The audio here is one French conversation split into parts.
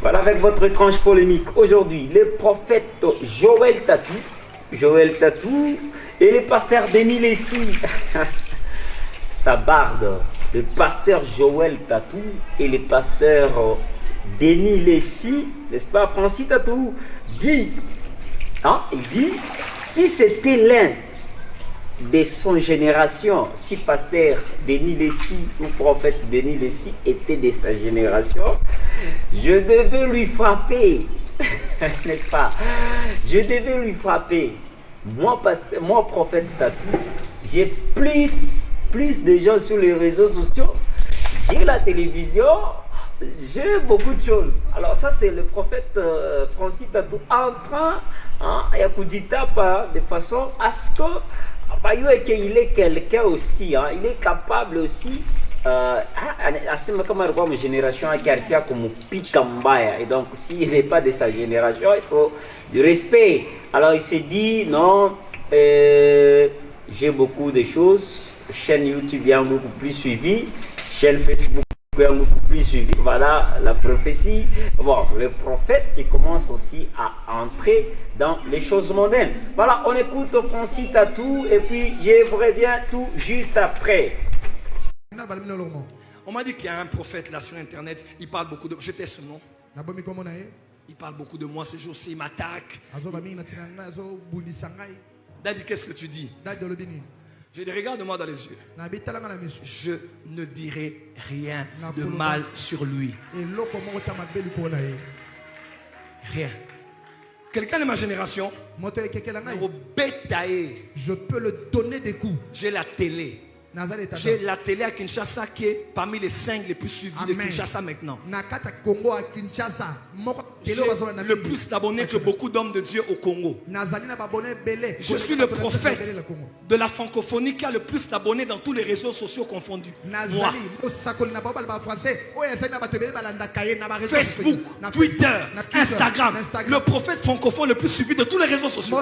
Voilà avec votre tranche polémique. Aujourd'hui, le prophète Joël Tatou et le pasteur Denis Lessie. Ça barde. Le pasteur Joël Tatou et le pasteur Denis Lessie, n'est-ce pas, Francis Tatou, dit, il dit, si c'était l'un de son génération, si pasteur Denis Lessie ou prophète Denis Lessie était de sa génération, je devais lui frapper, n'est-ce pas? Je devais lui frapper. Moi prophète Tatou, j'ai plus de gens sur les réseaux sociaux, j'ai la télévision, j'ai beaucoup de choses. Alors ça c'est le prophète Francis Tatou en train de façon à ce que il est quelqu'un aussi, il est capable aussi comme une génération qui a fait comme Pikambaya, et donc s'il n'est pas de sa génération, il faut du respect. Alors il s'est dit non, j'ai beaucoup de choses, chaîne YouTube est beaucoup plus suivie, chaîne Facebook est beaucoup plus suivie, voilà la prophétie. Bon, le prophète qui commence aussi à entrer dans les choses mondaines. Voilà, on écoute Francis Tatou et puis je reviens tout juste après. On m'a dit qu'il y a un prophète là sur internet, il parle beaucoup de... Je tais ce nom. Il parle beaucoup de moi ces jours-ci, il m'attaque. Daddy, qu'est-ce que tu dis? Je dis, regarde-moi dans les yeux. Je ne dirai rien de mal sur lui. Rien. Quelqu'un de ma génération, je peux le donner des coups. J'ai la télé. J'ai la télé à Kinshasa qui est parmi les 5 les plus suivis de Kinshasa maintenant. J'ai le plus d'abonnés que beaucoup d'hommes de Dieu au Congo. Je suis le prophète de la francophonie qui a le plus d'abonnés dans tous les réseaux sociaux confondus. Moi. Facebook, Twitter, Instagram, le prophète francophone le plus suivi de tous les réseaux sociaux.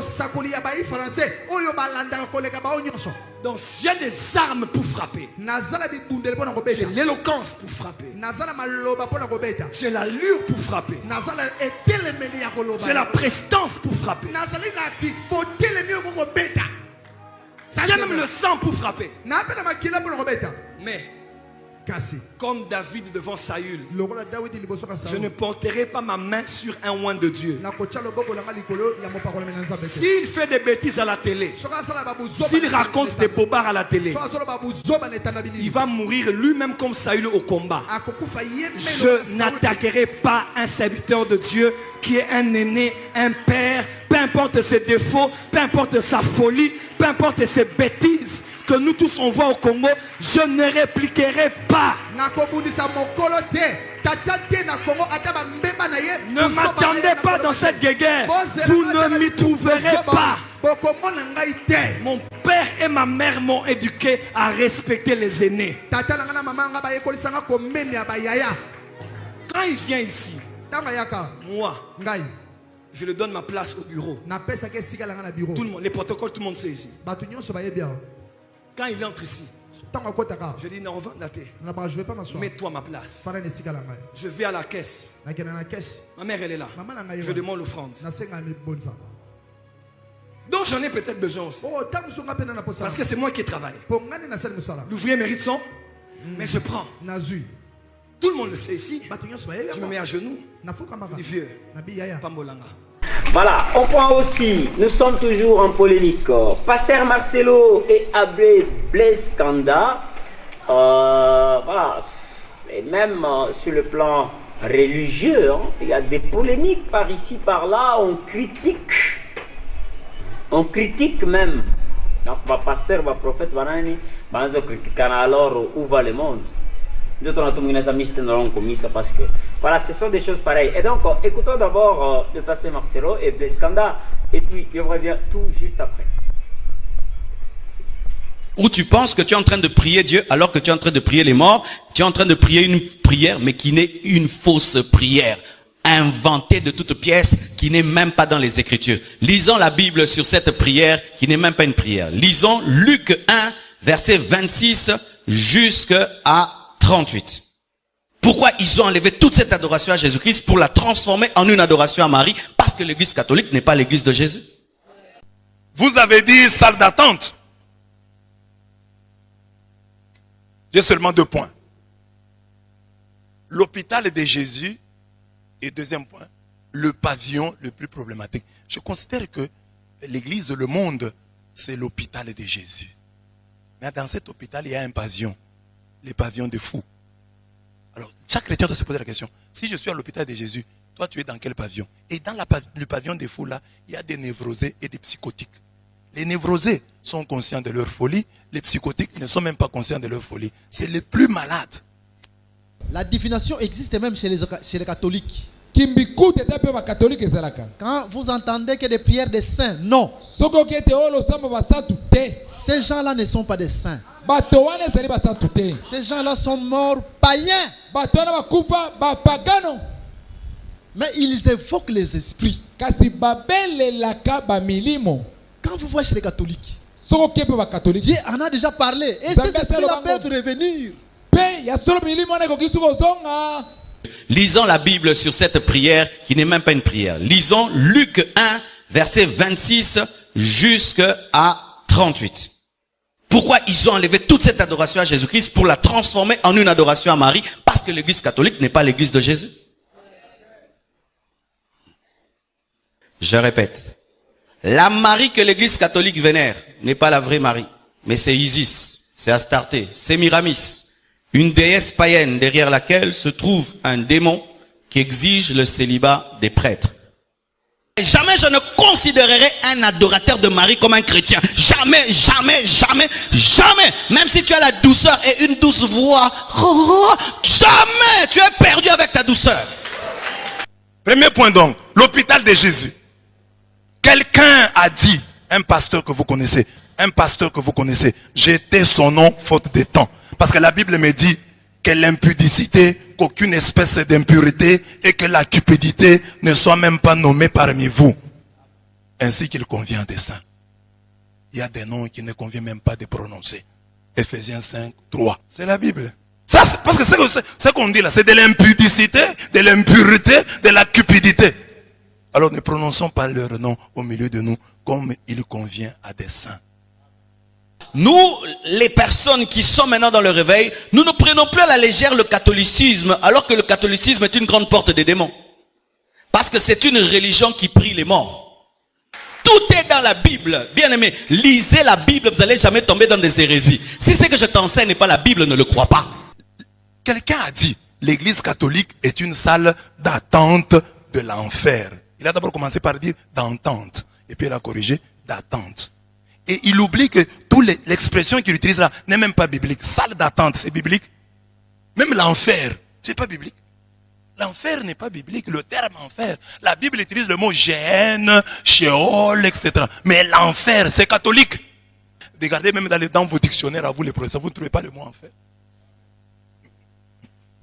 Donc j'ai des armes pour frapper. J'ai l'éloquence pour frapper. J'ai l'allure pour frapper. J'ai la prestance pour frapper. J'ai même le sang pour frapper. Mais comme David devant Saül, je ne porterai pas ma main sur un oint de Dieu. S'il fait des bêtises à la télé, s'il raconte des bobards à la télé, il va mourir lui-même comme Saül au combat. Je n'attaquerai pas un serviteur de Dieu qui est un aîné, un père, peu importe ses défauts, peu importe sa folie, peu importe ses bêtises que nous tous on voit au Congo, je ne répliquerai pas. Ne m'attendez pas dans cette guerre. Vous ne m'y trouverez pas. Mon père et ma mère m'ont éduqué à respecter les aînés. Quand il vient ici, moi, je lui donne ma place au bureau. Tout le monde, les protocoles, tout le monde sait ici. Quand il entre ici, je dis non, mets-toi ma place. Je vais à la caisse. Ma mère elle est là. Je demande l'offrande. Donc j'en ai peut-être besoin aussi. Parce que c'est moi qui travaille. L'ouvrier mérite son, mais je prends. Tout le monde le sait ici. Je me mets à genoux. Je dis vieux, Pambolanga. Voilà, on prend aussi, nous sommes toujours en polémique. Pasteur Marcelo et Abbé Blaise Kanda, voilà, et même sur le plan religieux, il y a des polémiques par ici, par là, on critique même. Donc, pasteur, prophète, on critique, alors où va le monde? Parce que voilà, ce sont des choses pareilles. Et donc, écoutons d'abord le pasteur Marcelo et Blaise Kanda, et puis je reviens tout juste après. Où tu penses que tu es en train de prier Dieu alors que tu es en train de prier les morts, tu es en train de prier une prière, mais qui n'est une fausse prière, inventée de toutes pièces, qui n'est même pas dans les Écritures. Lisons la Bible sur cette prière qui n'est même pas une prière. Lisons Luc 1, verset 26 jusqu'à 38. Pourquoi ils ont enlevé toute cette adoration à Jésus-Christ pour la transformer en une adoration à Marie? Parce que l'église catholique n'est pas l'église de Jésus. Vous avez dit salle d'attente. J'ai seulement 2 points. L'hôpital de Jésus et deuxième point, le pavillon le plus problématique. Je considère que l'église, le monde, c'est l'hôpital de Jésus. Mais dans cet hôpital, il y a un pavillon. Le pavillon des fous. Alors, chaque chrétien doit se poser la question. Si je suis à l'hôpital de Jésus, toi tu es dans quel pavillon? Et dans le pavillon des fous là, il y a des névrosés et des psychotiques. Les névrosés sont conscients de leur folie. Les psychotiques ne sont même pas conscients de leur folie. C'est les plus malades. La divination existe même chez les catholiques. Quand vous entendez que des prières des saints, non. Ces gens-là ne sont pas des saints. Ces gens-là sont morts païens. Mais ils évoquent les esprits. Quand vous voyez chez les catholiques, Dieu en a déjà parlé. Et ces esprits-là peuvent revenir. Lisons la Bible sur cette prière qui n'est même pas une prière. Lisons Luc 1, verset 26 jusqu'à 38. Pourquoi ils ont enlevé toute cette adoration à Jésus-Christ pour la transformer en une adoration à Marie? Parce que l'église catholique n'est pas l'église de Jésus. Je répète. La Marie que l'église catholique vénère n'est pas la vraie Marie. Mais c'est Isis, c'est Astarté, c'est Miramis. Une déesse païenne derrière laquelle se trouve un démon qui exige le célibat des prêtres. Jamais je ne considérerai un adorateur de Marie comme un chrétien. Jamais, jamais, jamais, jamais. Même si tu as la douceur et une douce voix, jamais tu es perdu avec ta douceur. Premier point donc, l'hôpital de Jésus. Quelqu'un a dit, un pasteur que vous connaissez, j'étais son nom faute de temps. Parce que la Bible me dit que l'impudicité, qu'aucune espèce d'impureté et que la cupidité ne soit même pas nommée parmi vous. Ainsi qu'il convient des saints. Il y a des noms qui ne convient même pas de prononcer. Ephésiens 5, 3. C'est la Bible. Ça, parce que ce qu'on dit là, c'est de l'impudicité, de l'impureté, de la cupidité. Alors ne prononçons pas leur nom au milieu de nous comme il convient à des saints. Nous, les personnes qui sont maintenant dans le réveil, nous ne prenons plus à la légère le catholicisme, alors que le catholicisme est une grande porte des démons. Parce que c'est une religion qui prie les morts. Tout est dans la Bible. Bien aimé, lisez la Bible, vous n'allez jamais tomber dans des hérésies. Si c'est que je t'enseigne n'est pas la Bible, ne le crois pas. Quelqu'un a dit, l'église catholique est une salle d'attente de l'enfer. Il a d'abord commencé par dire d'entente. Et puis il a corrigé d'attente. Et il oublie que l'expression qu'il utilise là n'est même pas biblique. Salle d'attente, c'est biblique. Même l'enfer, c'est pas biblique. L'enfer n'est pas biblique. Le terme enfer, la Bible utilise le mot Géhenne, Sheol, etc. Mais l'enfer, c'est catholique. Regardez même dans vos dictionnaires à vous les professeurs, vous ne trouvez pas le mot enfer.